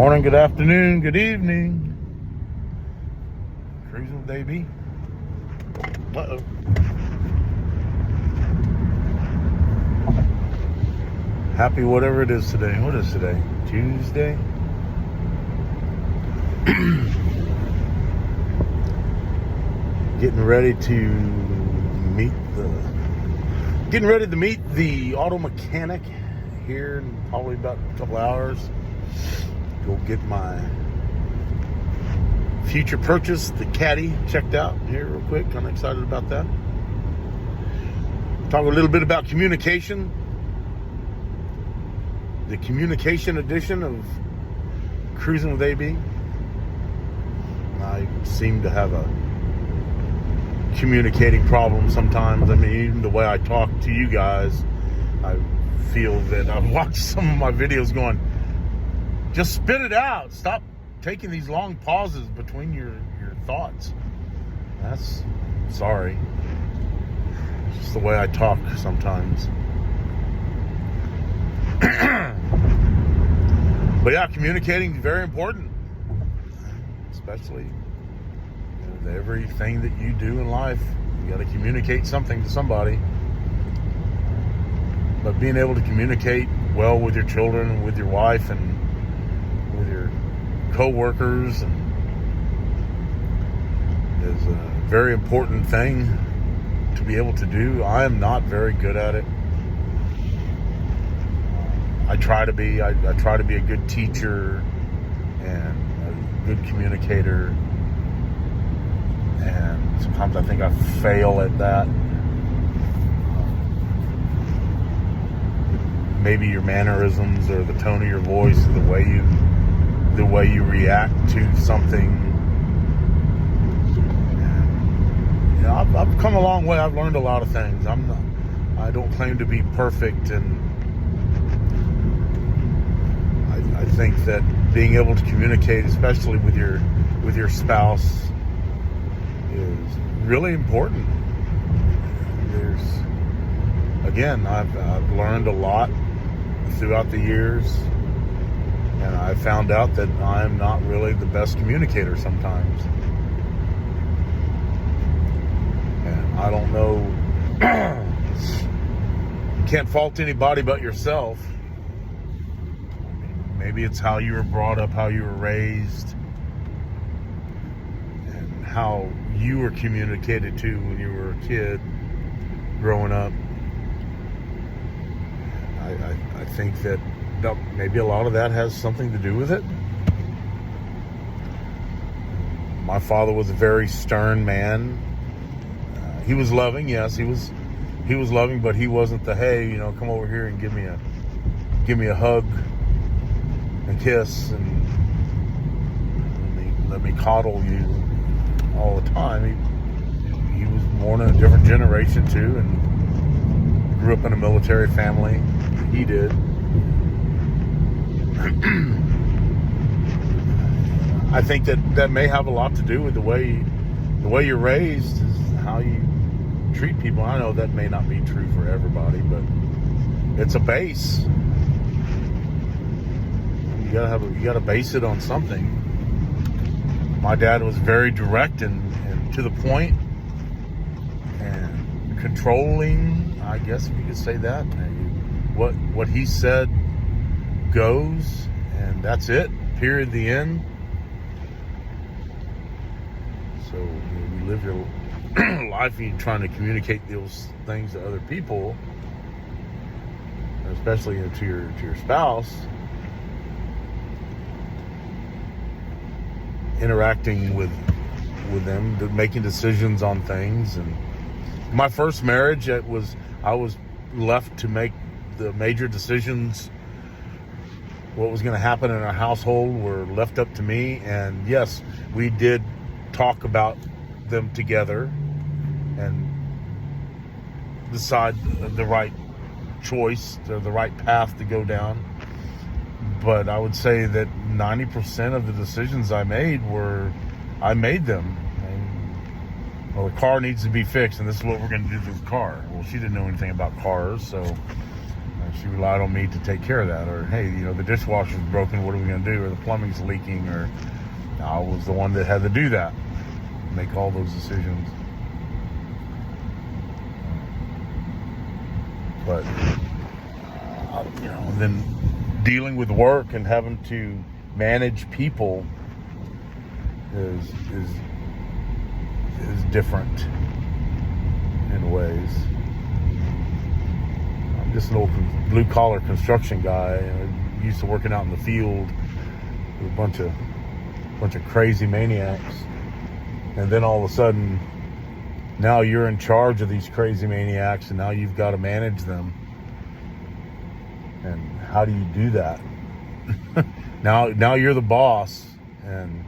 morning, good afternoon, good evening. Cruising with AB. Uh-oh. Happy whatever it is today. What is today? Tuesday? Getting ready to meet the auto mechanic here in probably about a couple hours. Go get my future purchase, the Caddy, checked out here real quick. Kind of excited about that. Talk a little bit about communication. The communication edition of Cruising with AB. I seem to have a communicating problem sometimes. I mean, even the way I talk to you guys, I feel that I've watched some of my videos going, just spit it out. Stop taking these long pauses between your thoughts. That's sorry. It's just the way I talk sometimes. But yeah, communicating is very important, especially with everything that you do in life. You got to communicate something to somebody. But being able to communicate well with your children, with your wife, and with your co-workers is a very important thing to be able to do. I am not very good at it. I try to be. I try to be a good teacher and a good communicator. And sometimes I think I fail at that. Maybe your mannerisms or the tone of your voice or the way you react to something. And, I've come a long way. I've learned a lot of things. I don't claim to be perfect, and I think that being able to communicate, especially with your spouse, is really important. I've learned a lot throughout the years, and I found out that I'm not really the best communicator sometimes. And I don't know, you can't fault anybody but yourself. Maybe it's how you were brought up, how you were raised, and how you were communicated to when you were a kid growing up. I think that maybe a lot of that has something to do with it. My father was a very stern man. He was loving, yes, he was loving, but he wasn't the, hey, come over here and give me a hug and kiss and let me coddle you all the time. He was born in a different generation too, and grew up in a military family. He did. I think that may have a lot to do with the way you're raised, is how you treat people. I know that may not be true for everybody, but it's a base. You gotta base it on something. My dad was very direct and to the point and controlling, I guess if you could say that. What he said goes, and that's it. Period. The end. So you live your life and you're trying to communicate those things to other people, especially to your spouse. Interacting with them, making decisions on things. And my first marriage, I was left to make the major decisions. What was going to happen in our household were left up to me. And yes, we did talk about them together and decide the right choice or the right path to go down. But I would say that 90% of the decisions I made them. And, well, the car needs to be fixed, and this is what we're going to do to the car. Well, she didn't know anything about cars, so And she relied on me to take care of that. Or, hey, the dishwasher's broken, what are we going to do? Or the plumbing's leaking. Or I was the one that had to do that, make all those decisions. But, then dealing with work and having to manage people is different in ways. I'm just an old blue collar construction guy, and used to working out in the field with a bunch of crazy maniacs. And then all of a sudden, now you're in charge of these crazy maniacs, and now you've got to manage them. And how do you do that? Now you're the boss, and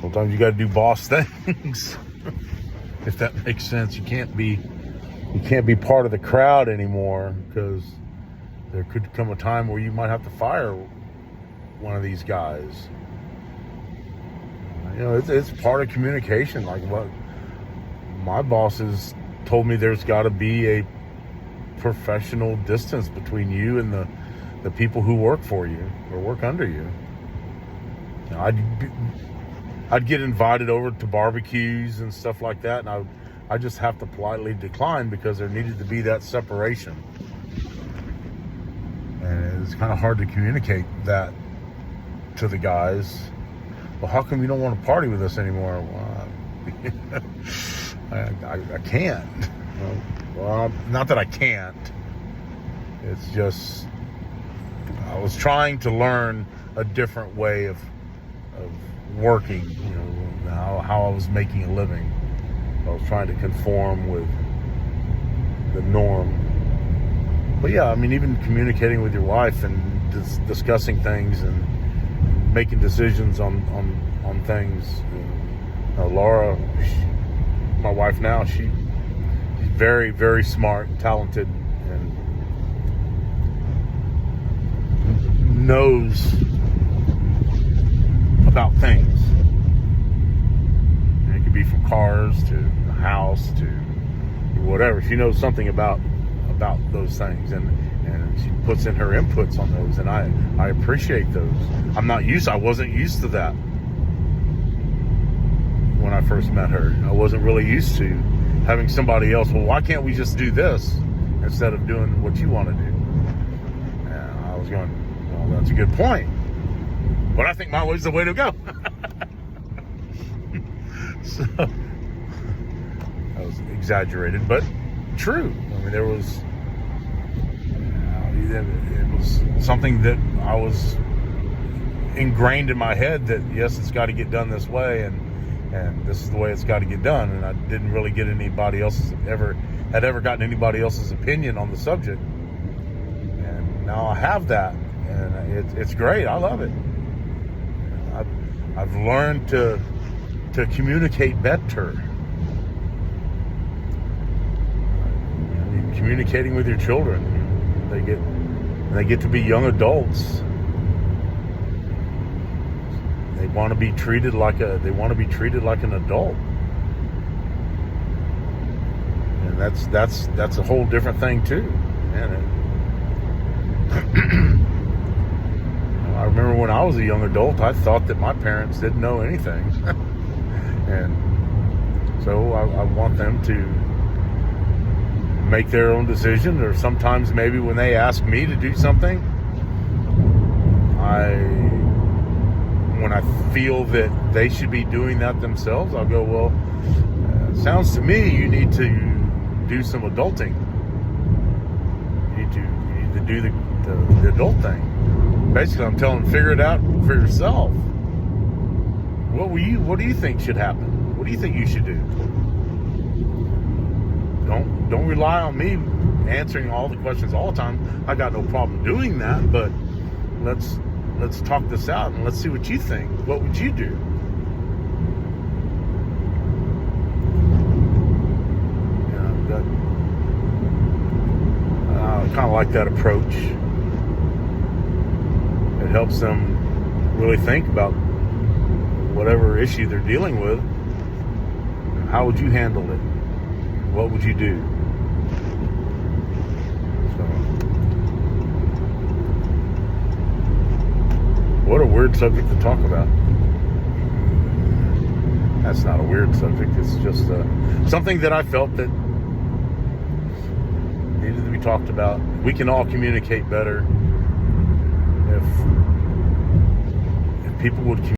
sometimes you got to do boss things. If that makes sense. You can't be part of the crowd anymore, because there could come a time where you might have to fire one of these guys. It's part of communication. Like what my bosses told me, there's got to be a professional distance between you and the people who work for you or work under you. I'd get invited over to barbecues and stuff like that, and I just have to politely decline, because there needed to be that separation. And it's kind of hard to communicate that to the guys. Well, how come you don't want to party with us anymore? Well, I can't. Well, not that I can't. It's just I was trying to learn a different way of working, how I was making a living. I was trying to conform with the norm. But yeah, even communicating with your wife and discussing things and making decisions on things. Laura, my wife now, she's very, very smart, talented, and knows about things. It could be from cars to the house to whatever. She knows something about those things, and she puts in her inputs on those, and I appreciate those. I wasn't used to that when I first met her. I wasn't really used to having somebody else. Well, why can't we just do this instead of doing what you want to do? And I was going, well, that's a good point, but I think my way's the way to go. So that was exaggerated, but true. There was it was something that I was ingrained in my head, that yes, it's got to get done this way, and this is the way it's got to get done. And I didn't really get ever gotten anybody else's opinion on the subject. And now I have that, and it's great. I love it. I've learned to communicate better. Communicating with your children, they get to be young adults. They want to be treated like an adult, and that's a whole different thing too. Man, I remember when I was a young adult, I thought that my parents didn't know anything, and so I want them to make their own decision. Or sometimes maybe when they ask me to do something, when I feel that they should be doing that themselves, I'll go, well, sounds to me you need to do some adulting. You need to do the adult thing. Basically, I'm telling them, figure it out for yourself. What do you think should happen? What do you think you should do? Don't rely on me answering all the questions all the time. I got no problem doing that, but let's talk this out and let's see what you think. What would you do? I kind of like that approach. It helps them really think about whatever issue they're dealing with. How would you handle it? What would you do? So, what a weird subject to talk about. That's not a weird subject. It's just something that I felt that needed to be talked about. We can all communicate better if people would